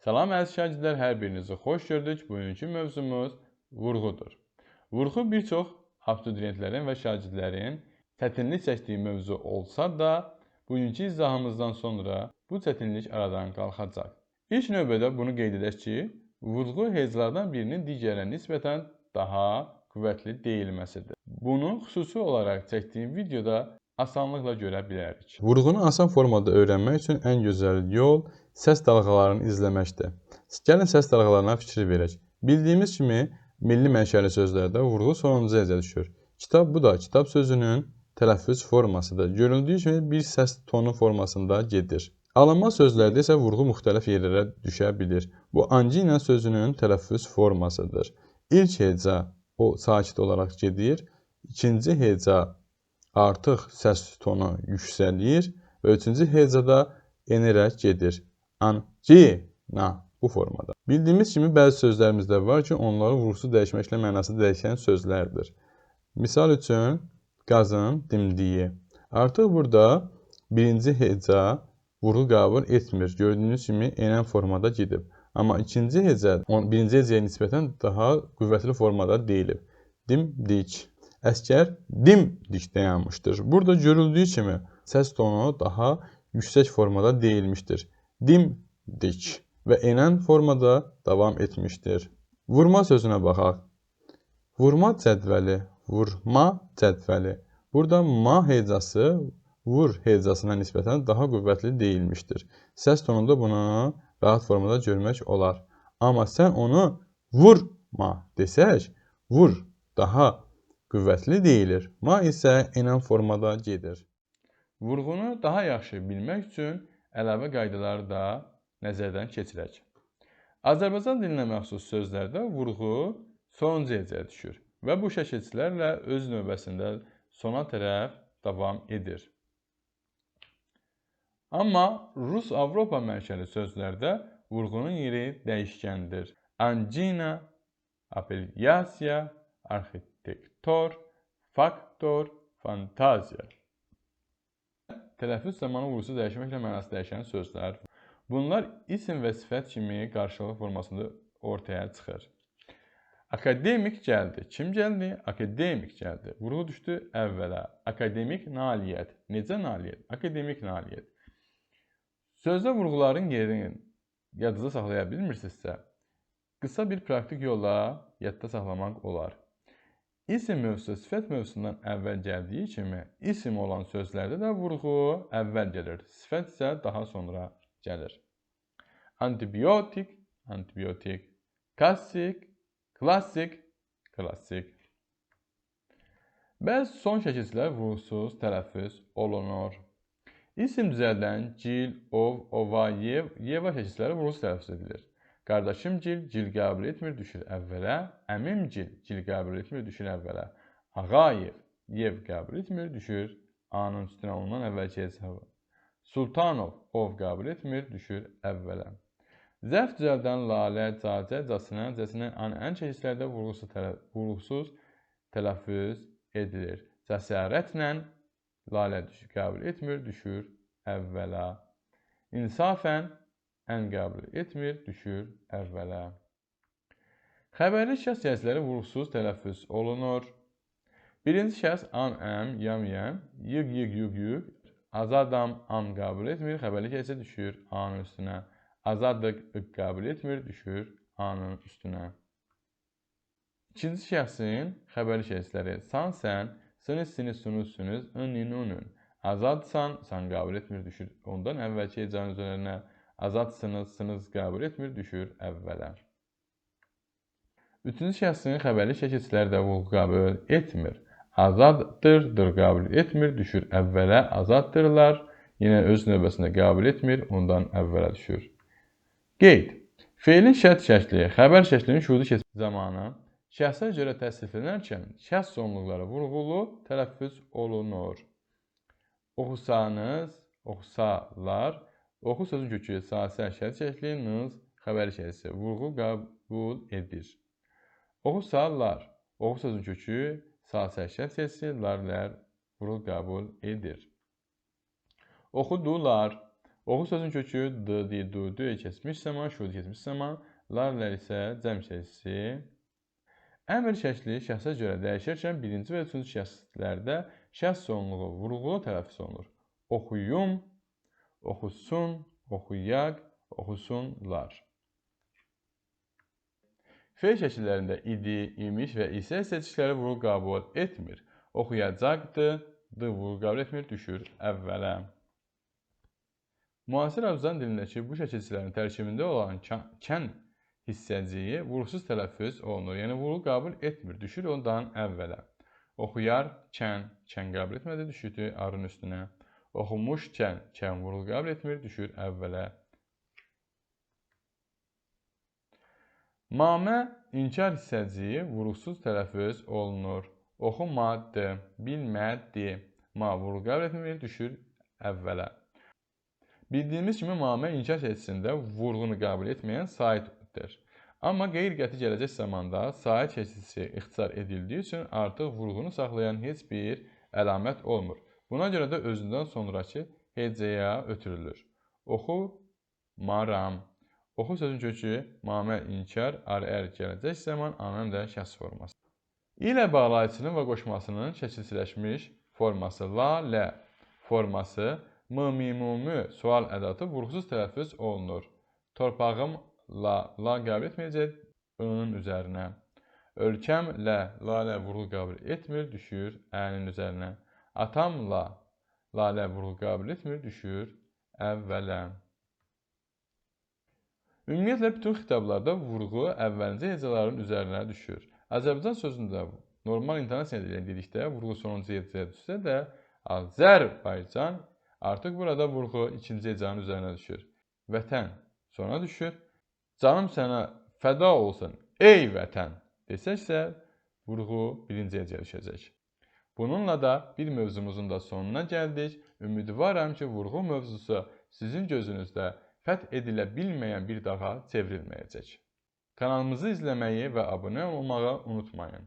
Salam əziz şagirdlər, hər birinizi xoş gördük. Bugünkü mövzumuz vurğudur. Vurğu bir çox abituriyentlərin və şagirdlərin çətinlik çəkdiyi mövzu olsa da, bugünkü izahımızdan sonra bu çətinlik aradan qalxacaq. İlk növbədə bunu qeyd edək ki, vurğu hecalardan birinin digərinə nisbətən daha qüvvətli deyilməsidir. Bunu xüsusi olaraq çəkdiyim videoda asanlıqla görə bilərik. Vurğunu asan formada öyrənmək üçün ən gözəl yol səs dalğalarını izləməkdir. Gəlin səs dalğalarına fikir verək. Bildiyimiz kimi, milli mənşəli sözlərdə vurğu sonuncu hecə düşür. Bu da kitab sözünün tələffüz formasıdır. Görüldüyü kimi bir səs tonu formasında gedir. Alınma sözlərdə isə vurğu müxtəlif yerlərə düşə bilir. Bu angina sözünün tələffüz formasıdır. İlk heca o sakit olaraq gedir. İkinci heca artıq səs tonu yüksəlir və üçüncü hecada enərək gedir. Angina bu formada. Bildiyimiz kimi bəzi sözlərimizdə var ki, onların vurğusu dəyişməklə mənası dəyişən sözlərdir. Misal üçün, qazın dimdiyi. Artıq burada birinci heca vurğu qəbul etmir. Gördüyünüz kimi enən formada gedib. Amma ikinci heca birinci hecəyə nisbətən daha qüvvətli formada deyilib. Dimdik. Əskər dimdik dayanmışdır. Burada görüldüyü kimi səs tonu daha yüksək formada deyilmişdir. Dimdik və enən formada davam etmişdir. Vurma sözünə baxaq. Vurma cədvəli, vurma cədvəli. Burada ma hecası vur hecasına nisbətən daha qüvvətli deyilmişdir. Səs tonunda bunu rahat formada görmək olar. Amma sən onu vurma desək, vur daha qüvvətli deyilir. Ma isə enən formada gedir. Vurğunu daha yaxşı bilmək üçün əlavə qaydaları da nəzərdən keçirək. Azərbaycan dilinə məxsus sözlərdə vurğu sonuncu hecəyə düşür və bu şəkilçilərlə öz növbəsində sona tərəf davam edir. Amma Rus-Avropa mənşəli sözlərdə vurğunun yeri dəyişkəndir. Angina, apelyasiya, arxitektor, faktor, fantaziya. Tələffüz zamanı vurğusu dəyişməklə mənası dəyişən sözlər. Bunlar isim və sifət kimi qarşılıq formasında ortaya çıxır. Akademik gəldi. Kim gəldi? Akademik gəldi. Vurğu düşdü əvvələ. Akademik nailiyyət. Necə nailiyyət? Akademik nailiyyət. Sözdə vurğuların yerini yadınızda saxlaya bilmirsinizsə, qısa bir praktik yolla yadda saxlamaq olar. İsim mövzusu sifət mövzusundan əvvəl gəldiyi kimi, isim olan sözlərdə də vurğu əvvəl gəlir. Sifət isə daha sonra gəlir. Antibiotik, antibiotik. Klassik, klassik, klassik. Bəzi son şəkilçilər vurğusuz tələffüz olunur. İsim düzəldən gil, ov, ova, yev, yeva şəkilçiləri vurğusuz tələffüz edilir. Qardaşım gil, gil qəbul etmir, düşür əvvələ. Əmim gil, gil qəbul etmir, düşür əvvələ. Ağayev, yev qəbul etmir, düşür A-nın üstünə olunan əvvəlki hesabı. Sultanov, ov qəbul etmir, düşür əvvələ. Zərf düzəldən lalə, cacə, cəsinə, ən şəkillərdə vurğusuz tələffüz edilir. Cəsarətlə lalə qəbul etmir, düşür əvvələ. İnsafən ən qəbul etmir, düşür əvvələ. Xəbərli şəxs cəhsləri vurğusuz tələffüz olunur. Birinci şəxs an, əm, yam, yəm, yığ, yığ, yug, yug. Azadam, am qəbul etmir, xəbərli şəxsə düşür A-nın üstünə. Azadıq, ıq qəbul etmir, düşür A-nın üstünə. İkinci şəxsin xəbərli şəxsləri san, sən, sınız, siniz, sunuz, sünüz, ının, unun. Azadsan, san qəbul etmir, düşür ondan əvvəlki hecanın üzərine. Azadsınız, sınız qəbul etmir, düşür əvvələ. Üçüncü şəxsin xəbərli şəkilçiləri də vurğu qəbul etmir. Azaddır, dır qəbul etmir, düşür əvvələ. Azaddırlar, yenə öz növbəsində qəbul etmir, ondan əvvələ düşür. Qeyd. Feilin şərt şəkli, xəbər şəklinin şuhudi keçməsi zamanı şəxsə görə təsniflənərkən şəxs sonluqları vurğulu tələffüz olunur. Oxusanız, oxusalar. Oxu sözün kökü sahəsər şərt şəkli, nız, xəbərli şəkli, vurğu qəbul edir. Oxusalar, oxu sözün kökü sahəsər şərt şəkli, lar, vurğu qəbul edir. Oxudular, Oxu sözün kökü d, di, du, dü keçmiş zaman, şud keçmiş zaman, lar isə cəm keçisi. Əmr şəkli şəxsə görə dəyişərkən birinci və üçüncü şəxslərdə şəxs sonluğu vurğulu tələffüz olunur. Oxuyum, oxusun, oxuyaq, oxusunlar. F şəkillərində idi, imiş və isə seçkiləri vurğu qəbul etmir. Oxuyacaqdı, d vurğu qəbul etmir, düşür əvvələ. Müasir Azərbaycan dilindəki bu şəkilçilərin tərkibində olan kən hissəciyi vurğusuz tələffüz olunur. Yəni, vurğu qəbul etmir, düşür ondan əvvələ. Oxuyar, kən qəbul etmədi, düşürdü arın üstünə. Oxumuş, kən vurğu qəbul etmir, düşür əvvələ. Mamə, inkar hissəciyi vurğusuz tələffüz olunur. Oxumadı, bilmədi, ma vurğu qəbul etmir, düşür əvvələ. Bildiyimiz kimi, mamə inkar keçisində vurğunu qəbul etməyən saitdir. Amma qeyri-qəti gələcək zamanda sait keçisi ixtisar edildiyi üçün artıq vurğunu saxlayan heç bir əlamət olmur. Buna görə də özündən sonrakı hecəyə ötürülür. Oxumaram. Oxu sözün kökü mamə, inkar, ar-ər gələcək zaman, anəm də şəxs forması. İlə bağlayıcının və qoşmasının şəkilçiləşmiş forması la, lə forması m-mimumi sual ədatı vurğusuz tələffüz olunur. Torpağım la qəbul etməyəcək ı-nın üzərinə. Ölkəm la vurğu qəbul etmir, düşür ə-nin üzərinə. Atam la vurğu qəbul etmir, düşür əvvələ. Ümumiyyətlə, bütün xitablarda vurğu əvvəlinci hecələrin üzərinə düşür. Azərbaycan sözündə normal intonasiya ilə dedikdə vurğu sonuncu hecəyə düşsə də, Azərbaycan artıq burada vurğu ikinci hecənin üzərinə düşür. Vətən sonra düşür. Canım sənə fəda olsun, ey vətən desəksə, vurğu birinci hecəyə düşəcək. Bununla da bir mövzumuzun da sonuna gəldik. Ümidvaram ki, vurğu mövzusu sizin gözünüzdə fəth edilə bilməyən bir dağa çevrilməyəcək. Kanalımızı izləməyi və abunə olmağı unutmayın.